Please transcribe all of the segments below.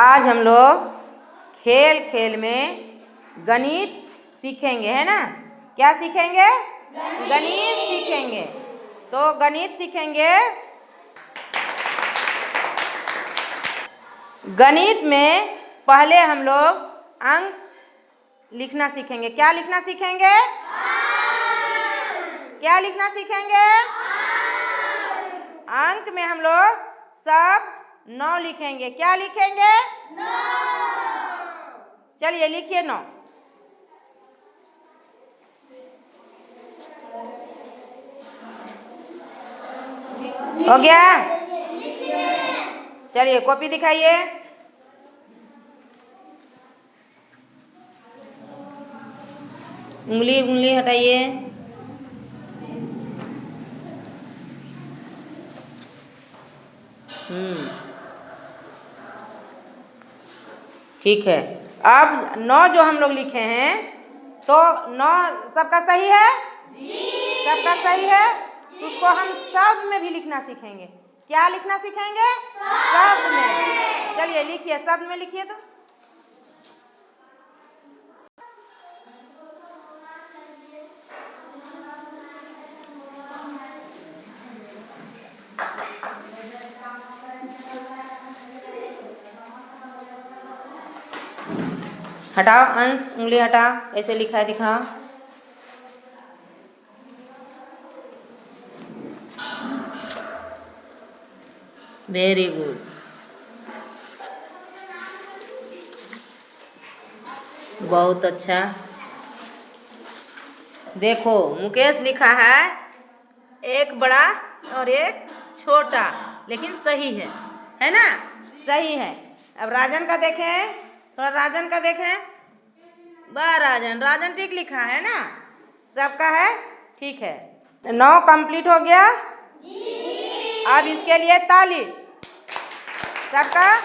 आज हम लोग खेल खेल में गणित सीखेंगे, है ना। क्या सीखेंगे? गणित सीखेंगे। तो गणित सीखेंगे। गणित में पहले हम लोग अंक लिखना सीखेंगे। क्या लिखना सीखेंगे? क्या लिखना सीखेंगे? अंक में हम लोग सब 9 लिखेंगे। क्या लिखेंगे? 9। चलिए लिखिए 9। हो गया? चलिए कॉपी दिखाइए। उंगली हटाइए। ठीक है। अब 9 जो हम लोग लिखे हैं, तो 9 सबका सही है? जी। सबका सही है? तो उसको हम शब्द में भी लिखना सीखेंगे। क्या लिखना सीखेंगे? शब्द में। चलिए लिखिए, शब्द में लिखिए। तो हटाओ अंश, उंगली हटाओ। ऐसे लिखा है दिखाओ। Very good. बहुत अच्छा। देखो मुकेश लिखा है एक बड़ा और एक छोटा, लेकिन सही है ना। सही है। अब राजन का देखें, थोड़ा राजन का देखें। वाह राजन, राजन ठीक लिखा है ना। सबका है? ठीक है। 9 कंप्लीट हो गया। अब इसके लिए ताली। सबका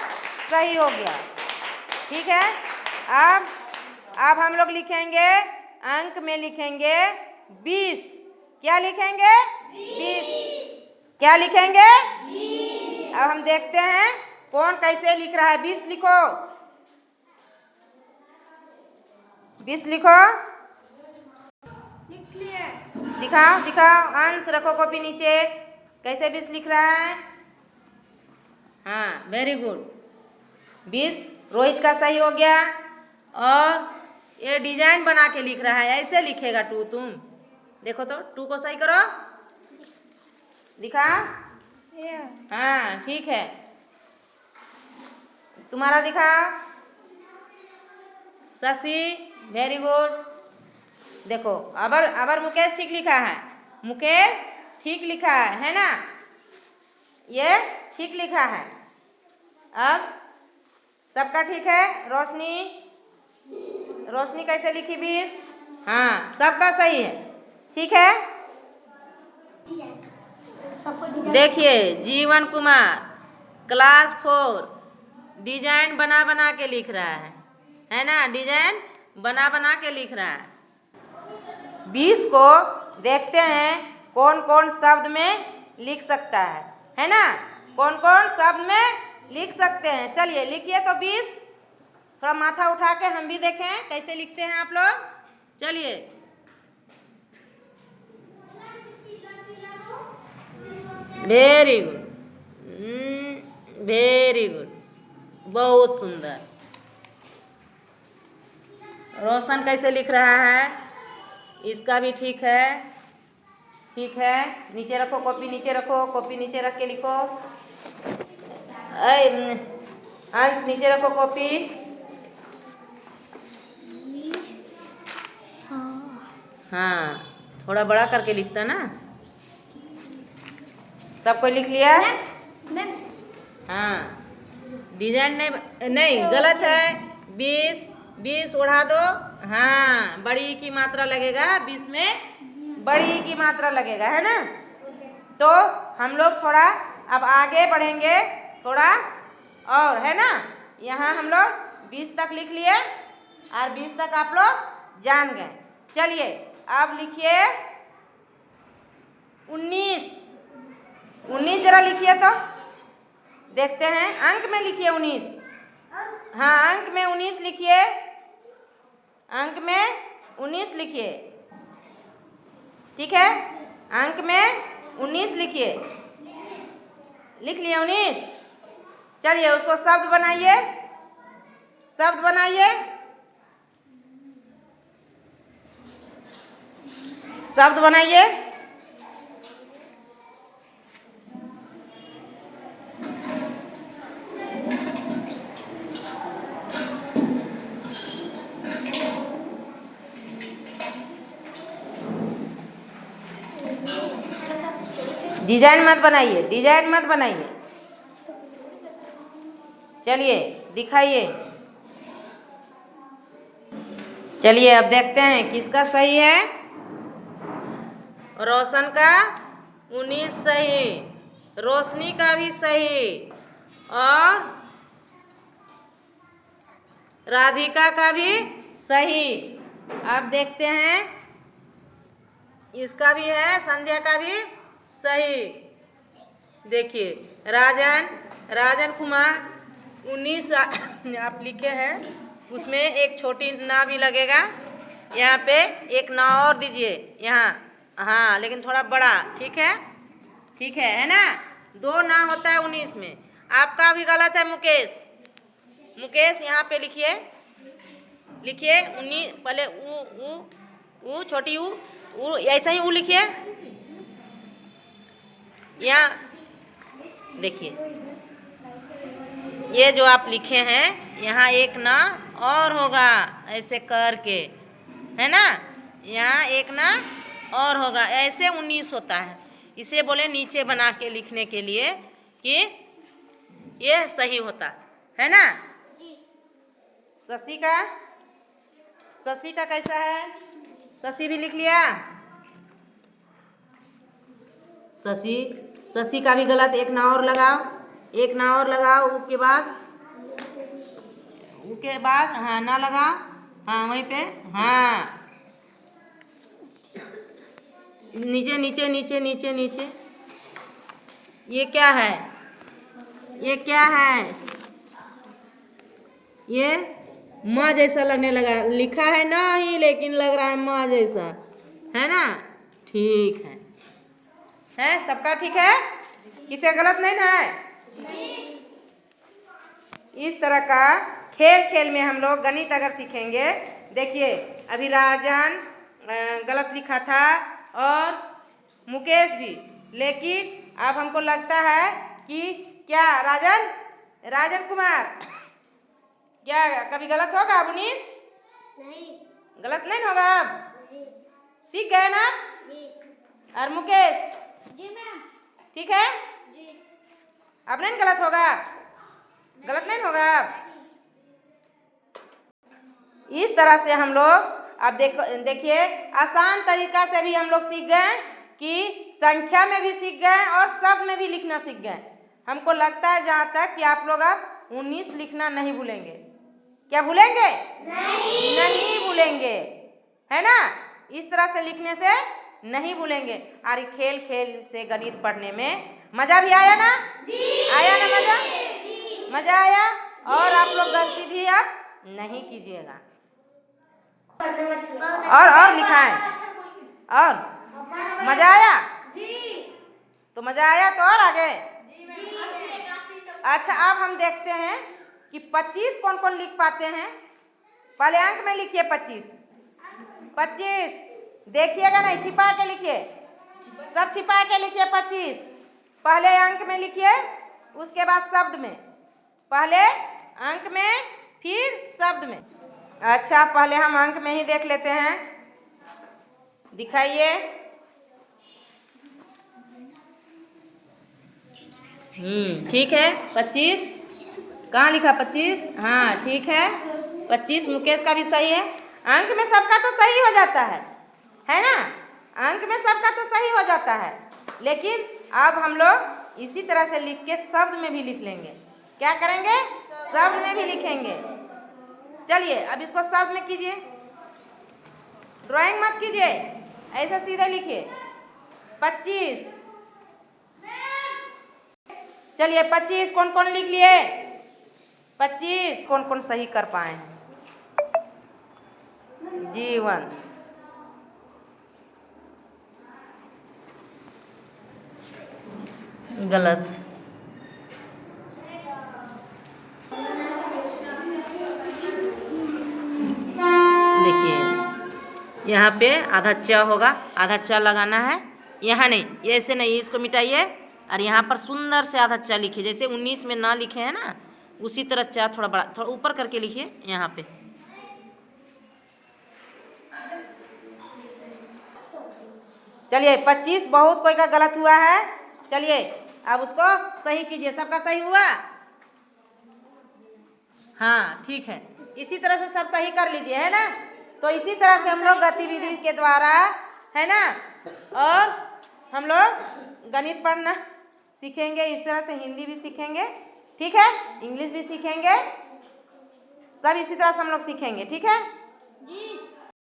सही हो गया। ठीक है। अब हम लोग लिखेंगे, अंक में लिखेंगे 20। क्या लिखेंगे? 20। क्या लिखेंगे? 20। अब हम देखते हैं कौन कैसे लिख रहा है। 20 लिखो। 20 लिखो। लिख लिए। दिखाओ दिखाओ, अंश रखो कॉपी नीचे। कैसे 20 लिख रहा है? हाँ वेरी गुड। 20 रोहित का सही हो गया। और ये डिजाइन बना के लिख रहा है, ऐसे लिखेगा 2 तुम। देखो तो 2 को सही करो। दिखा। हाँ ठीक है। तुम्हारा दिखाओ। Shashi very good. देखो अबर मुकेश ठीक लिखा है। मुकेश ठीक लिखा है ना। ये ठीक लिखा है। अब सबका ठीक है। रोशनी कैसे लिखी 20? हाँ सबका सही है। ठीक है। देखिए जीवन कुमार क्लास 4 डिजाइन बना बना के लिख रहा है ना। डिजाइन बना बना के लिख रहा है। 20 को देखते हैं कौन कौन शब्द में लिख सकता है ना। कौन कौन शब्द में लिख सकते हैं। चलिए लिखिए तो 20। थोड़ा माथा उठा के हम भी देखें कैसे लिखते हैं आप लोग। चलिए वेरी गुड, वेरी गुड, बहुत सुंदर। रोशन कैसे लिख रहा है? इसका भी ठीक है। ठीक है। नीचे रखो कॉपी, नीचे रखो कॉपी, नीचे रख के लिखो। अंश नीचे रखो कॉपी। हाँ थोड़ा बड़ा करके लिखता ना। सबको लिख लिया? हाँ डिजाइन नहीं गलत है। 20 उड़ा दो। हाँ बड़ी की मात्रा लगेगा 20 में, बड़ी की मात्रा लगेगा, है ना। तो हम लोग थोड़ा अब आगे बढ़ेंगे थोड़ा और, है ना। यहाँ हम लोग 20 तक लिख लिए और 20 तक आप लोग जान गए। चलिए अब लिखिए 19 जरा लिखिए तो देखते हैं। अंक में लिखिए 19। हाँ, अंक में 19 लिखिए, अंक में 19 लिखिए, ठीक है। अंक में 19 लिखिए, लिख लिए 19। चलिए उसको शब्द बनाइए, शब्द बनाइए, शब्द बनाइए। डिजाइन मत बनाइए, डिजाइन मत बनाइए। चलिए दिखाइए। चलिए अब देखते हैं किसका सही है। रोशन का 19 सही, रोशनी का भी सही, और राधिका का भी सही। अब देखते हैं इसका भी है, संध्या का भी सही। देखिए राजन कुमार 19 आप लिखे हैं, उसमें एक छोटी ना भी लगेगा, यहाँ पे एक ना और दीजिए यहाँ, हाँ लेकिन थोड़ा बड़ा, ठीक है, ठीक है ना। 2 ना होता है 19 में। आपका भी गलत है मुकेश, मुकेश यहाँ पे लिखिए, लिखिए 19 पहले ऊ छोटी ऊ ऐसा ही ऊ लिखिए। यहाँ देखिए ये जो आप लिखे हैं यहाँ एक ना और होगा ऐसे करके, है ना, यहाँ एक ना और होगा, ऐसे 19 होता है। इसे बोले नीचे बना के लिखने के लिए कि ये सही होता है ना। शशि का कैसा है? शशि भी लिख लिया। शशि का भी गलत, एक ना और लगाओ, एक ना और लगाओ, उसके बाद हाँ ना लगाओ, हाँ वहीं पे, हाँ नीचे नीचे नीचे नीचे नीचे। ये क्या है? ये क्या है? ये माँ जैसा लगने लगा, लिखा है ना ही लेकिन लग रहा है माँ जैसा, है ना। ठीक है सबका ठीक है, किसी गलत नहीं है। इस तरह का खेल में हम लोग गणित अगर सीखेंगे, देखिए अभी राजन गलत लिखा था और मुकेश भी, लेकिन अब हमको लगता है कि क्या राजन कुमार क्या कभी गलत होगा अब 19? नहीं, गलत नहीं होगा अब? नहीं। सीख गए ना? और मुकेश जी मैम, ठीक है जी, अब नहीं गलत होगा, गलत नहीं होगा अब। इस तरह से हम लोग अब देखिए आसान तरीका से भी हम लोग सीख गए कि संख्या में भी सीख गए और शब्द में भी लिखना सीख गए। हमको लगता है जहाँ तक कि आप लोग अब 19 लिखना नहीं भूलेंगे। क्या भूलेंगे? नहीं भूलेंगे, है ना। इस तरह से लिखने से नहीं भूलेंगे। और खेल से गणित पढ़ने में मज़ा भी आया ना? जी। आया ना मज़ा? जी। मज़ा आया। और आप लोग गलती भी अब नहीं कीजिएगा। और लिखाएं। और मज़ा आया? जी। तो मज़ा आया तो और आगे? अच्छा अब हम देखते हैं कि 25 कौन कौन लिख पाते हैं। पहले अंक में लिखिए 25 देखिएगा नहीं, छिपा के लिखिए, सब छिपा के लिखिए। 25 पहले अंक में लिखिए, उसके बाद शब्द में, पहले अंक में फिर शब्द में। अच्छा पहले हम अंक में ही देख लेते हैं, दिखाइए। ठीक है 25 कहाँ लिखा? 25 हाँ ठीक है। 25 मुकेश का भी सही है। अंक में सबका तो सही हो जाता है ना। अंक में सबका तो सही हो जाता है, लेकिन अब हम लोग इसी तरह से लिख के शब्द में भी लिख लेंगे। क्या करेंगे? शब्द में भी लिखेंगे। चलिए अब इसको शब्द में कीजिए, ड्राइंग मत कीजिए, ऐसा सीधे लिखिए 25। चलिए 25 कौन कौन लिख लिए? 25 कौन कौन सही कर पाए हैं? जीवन, गलत। देखिए यहाँ पे आधा च होगा, आधा च लगाना है। यहाँ नहीं, ये ऐसे नहीं, इसको मिटाइए और यहाँ पर सुंदर से आधा च लिखिए। जैसे 19 में ना लिखे हैं ना, उसी तरह च थोड़ा बड़ा, थोड़ा ऊपर करके लिखिए यहाँ पे। चलिए 25 बहुत कोई का गलत हुआ है। चलिए अब उसको सही कीजिए। सबका सही हुआ? हाँ ठीक है, इसी तरह से सब सही कर लीजिए, है ना। तो इसी तरह से हम लोग गतिविधि के द्वारा, है ना, और हम लोग गणित पढ़ना सीखेंगे। इस तरह से हिंदी भी सीखेंगे, ठीक है, इंग्लिश भी सीखेंगे, सब इसी तरह से हम लोग सीखेंगे, ठीक है जी।